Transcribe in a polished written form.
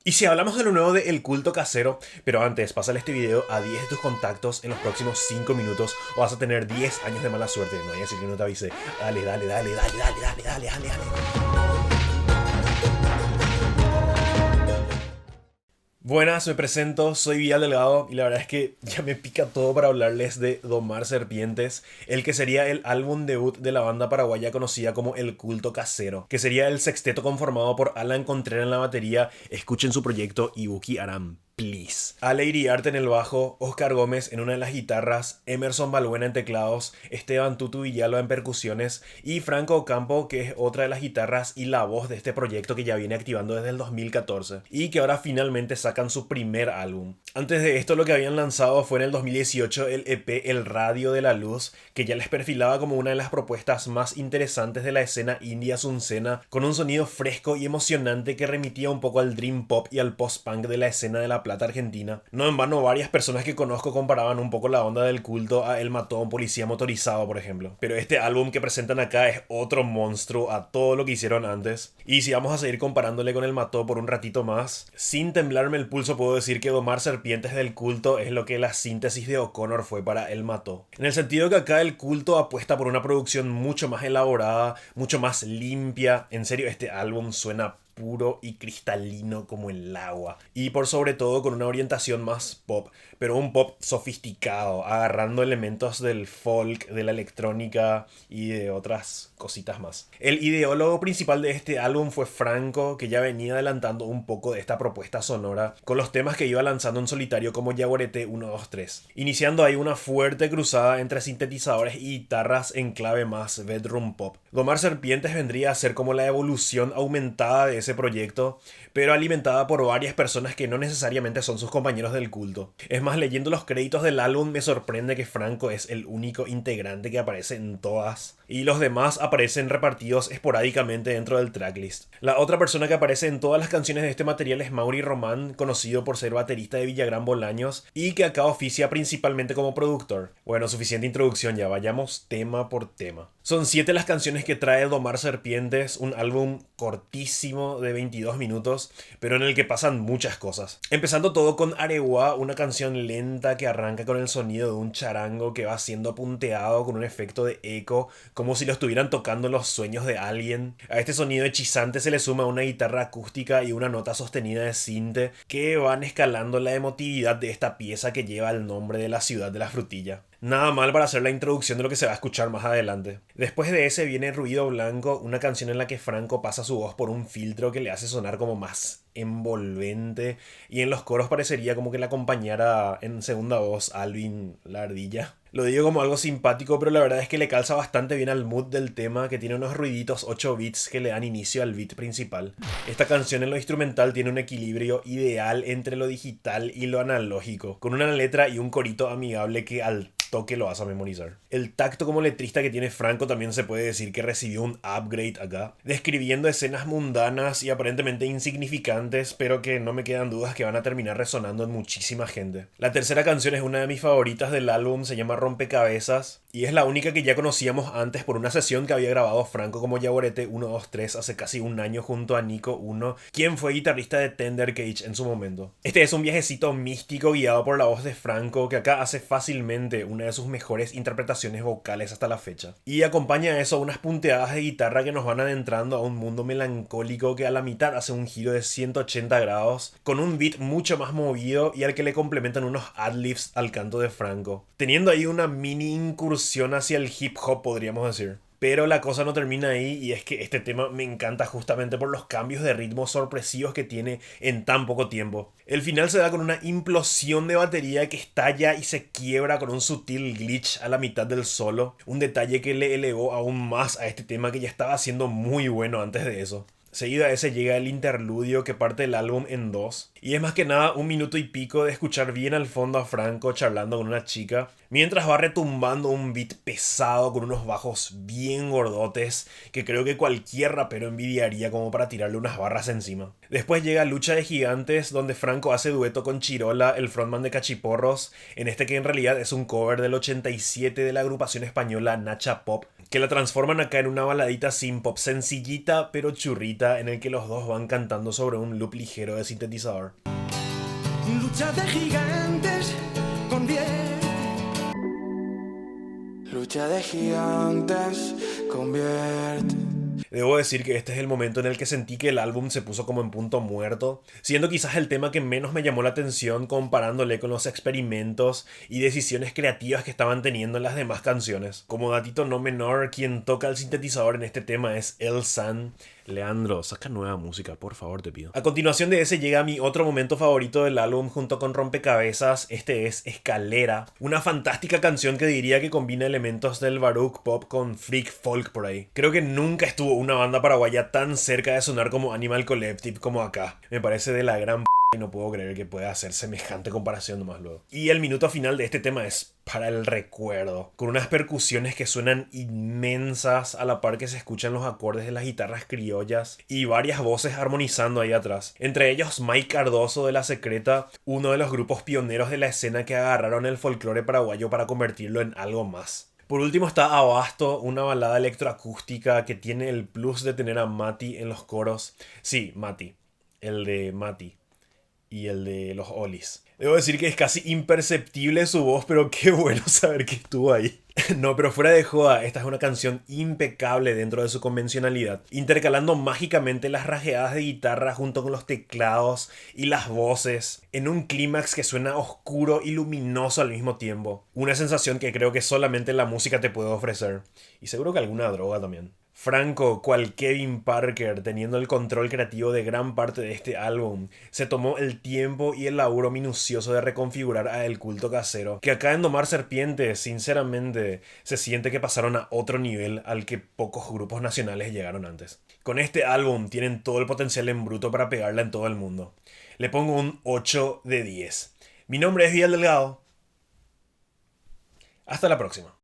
Y si hablamos de lo nuevo de El Culto Casero, pero antes, pásale este video a 10 de tus contactos en los próximos 5 minutos o vas a tener 10 años de mala suerte. No hay decir que no te avise. Dale, dale, dale, dale, dale, dale, dale, dale, dale. Buenas, me presento, soy Vidal Delgado y la verdad es que ya me pica todo para hablarles de Domar Serpientes, el que sería el álbum debut de la banda paraguaya conocida como El Culto Casero, que sería el sexteto conformado por Alan Contreras en la batería, escuchen su proyecto Ibuki Aram. Please. Ale Iriarte en el bajo, Oscar Gómez en una de las guitarras, Emerson Balbuena en teclados, Esteban Tutu Villalba en percusiones y Franco Ocampo, que es otra de las guitarras y la voz de este proyecto que ya viene activando desde el 2014 y que ahora finalmente sacan su primer álbum. Antes de esto lo que habían lanzado fue en el 2018 el EP El Radio de la Luz, que ya les perfilaba como una de las propuestas más interesantes de la escena indie asuncena, con un sonido fresco y emocionante que remitía un poco al dream pop y al post-punk de la escena de La Plata argentina. No en vano varias personas que conozco comparaban un poco la onda del culto a El Mató a un Policía Motorizado, por ejemplo. Pero este álbum que presentan acá es otro monstruo a todo lo que hicieron antes. Y si vamos a seguir comparándole con El Mató por un ratito más, sin temblarme el pulso puedo decir que Domar Serpientes del Culto es lo que la síntesis de O'Connor fue para El Mató. En el sentido que acá el culto apuesta por una producción mucho más elaborada, mucho más limpia. En serio, este álbum suena puro y cristalino como el agua. Y por sobre todo con una orientación más pop, pero un pop sofisticado, agarrando elementos del folk, de la electrónica y de otras cositas más. El ideólogo principal de este álbum fue Franco, que ya venía adelantando un poco de esta propuesta sonora con los temas que iba lanzando en solitario como Yaguareté 1, 2, 3, iniciando ahí una fuerte cruzada entre sintetizadores y guitarras en clave más bedroom pop. Domar Serpientes vendría a ser como la evolución aumentada de ese proyecto, pero alimentada por varias personas que no necesariamente son sus compañeros del culto. Es más, leyendo los créditos del álbum me sorprende que Franco es el único integrante que aparece en todas y los demás aparecen repartidos esporádicamente dentro del tracklist. La otra persona que aparece en todas las canciones de este material es Mauri Román, conocido por ser baterista de Villagrán Bolaños y que acá oficia principalmente como productor. Bueno, suficiente introducción ya, vayamos tema por tema. Son 7 las canciones que trae Domar Serpientes, un álbum cortísimo de 22 minutos, pero en el que pasan muchas cosas. Empezando todo con Areguá, una canción lenta que arranca con el sonido de un charango que va siendo punteado con un efecto de eco, como si lo estuvieran tocando en los sueños de alguien. A este sonido hechizante se le suma una guitarra acústica y una nota sostenida de sinte que van escalando la emotividad de esta pieza que lleva el nombre de la ciudad de la frutilla. Nada mal para hacer la introducción de lo que se va a escuchar más adelante. Después de ese viene Ruido Blanco, una canción en la que Franco pasa su voz por un filtro que le hace sonar como más envolvente y en los coros parecería como que le acompañara en segunda voz Alvin la ardilla. Lo digo como algo simpático, pero la verdad es que le calza bastante bien al mood del tema, que tiene unos ruiditos 8 bits que le dan inicio al beat principal. Esta canción en lo instrumental tiene un equilibrio ideal entre lo digital y lo analógico, con una letra y un corito amigable que al toque lo vas a memorizar. El tacto como letrista que tiene Franco también se puede decir que recibió un upgrade acá, describiendo escenas mundanas y aparentemente insignificantes, pero que no me quedan dudas que van a terminar resonando en muchísima gente. La tercera canción es una de mis favoritas del álbum, se llama Rompecabezas, y es la única que ya conocíamos antes por una sesión que había grabado Franco como Yaguareté 1, 2, 3 hace casi un año junto a Nico 1, quien fue guitarrista de Tender Cage en su momento. Este es un viajecito místico guiado por la voz de Franco, que acá hace fácilmente una de sus mejores interpretaciones vocales hasta la fecha. Y acompaña a eso unas punteadas de guitarra que nos van adentrando a un mundo melancólico que a la mitad hace un giro de 180 grados, con un beat mucho más movido y al que le complementan unos adlibs al canto de Franco, teniendo ahí una mini incursión hacia el hip hop, podríamos decir. Pero la cosa no termina ahí y es que este tema me encanta justamente por los cambios de ritmo sorpresivos que tiene en tan poco tiempo. El final se da con una implosión de batería que estalla y se quiebra con un sutil glitch a la mitad del solo, un detalle que le elevó aún más a este tema que ya estaba siendo muy bueno antes de eso. Seguido a ese llega el interludio que parte el álbum en dos. Y es más que nada un minuto y pico de escuchar bien al fondo a Franco charlando con una chica, mientras va retumbando un beat pesado con unos bajos bien gordotes que creo que cualquier rapero envidiaría como para tirarle unas barras encima. Después llega Lucha de Gigantes, donde Franco hace dueto con Chirola, el frontman de Cachiporros, en este que en realidad es un cover del 87 de la agrupación española Nacha Pop, que la transforman acá en una baladita synth-pop sencillita pero churrita en el que los dos van cantando sobre un loop ligero de sintetizador. Lucha de gigantes convierte. Lucha de gigantes convierte. Debo decir que este es el momento en el que sentí que el álbum se puso como en punto muerto, siendo quizás el tema que menos me llamó la atención comparándole con los experimentos y decisiones creativas que estaban teniendo en las demás canciones. Como datito no menor, quien toca el sintetizador en este tema es El San. Leandro, saca nueva música, por favor, te pido. A continuación de ese llega mi otro momento favorito del álbum junto con Rompecabezas. Este es Escalera, una fantástica canción que diría que combina elementos del baroque pop con freak folk por ahí. Creo que nunca estuvo una banda paraguaya tan cerca de sonar como Animal Collective como acá. Me parece de la gran y no puedo creer que pueda hacer semejante comparación nomás luego. Y el minuto final de este tema es para el recuerdo, con unas percusiones que suenan inmensas a la par que se escuchan los acordes de las guitarras criollas y varias voces armonizando ahí atrás. Entre ellos Mike Cardoso de La Secreta, uno de los grupos pioneros de la escena que agarraron el folclore paraguayo para convertirlo en algo más. Por último está Abasto, una balada electroacústica que tiene el plus de tener a Mati en los coros. Sí, Mati, el de Mati y el de los Olis. Debo decir que es casi imperceptible su voz, pero qué bueno saber que estuvo ahí. No, pero fuera de joda, esta es una canción impecable dentro de su convencionalidad, intercalando mágicamente las rajeadas de guitarra junto con los teclados y las voces, en un clímax que suena oscuro y luminoso al mismo tiempo. Una sensación que creo que solamente la música te puede ofrecer, y seguro que alguna droga también. Franco, cual Kevin Parker, teniendo el control creativo de gran parte de este álbum, se tomó el tiempo y el laburo minucioso de reconfigurar a El Culto Casero, que acá en Domar Serpientes, sinceramente, se siente que pasaron a otro nivel al que pocos grupos nacionales llegaron antes. Con este álbum tienen todo el potencial en bruto para pegarla en todo el mundo. Le pongo un 8 de 10. Mi nombre es Vidal Delgado. Hasta la próxima.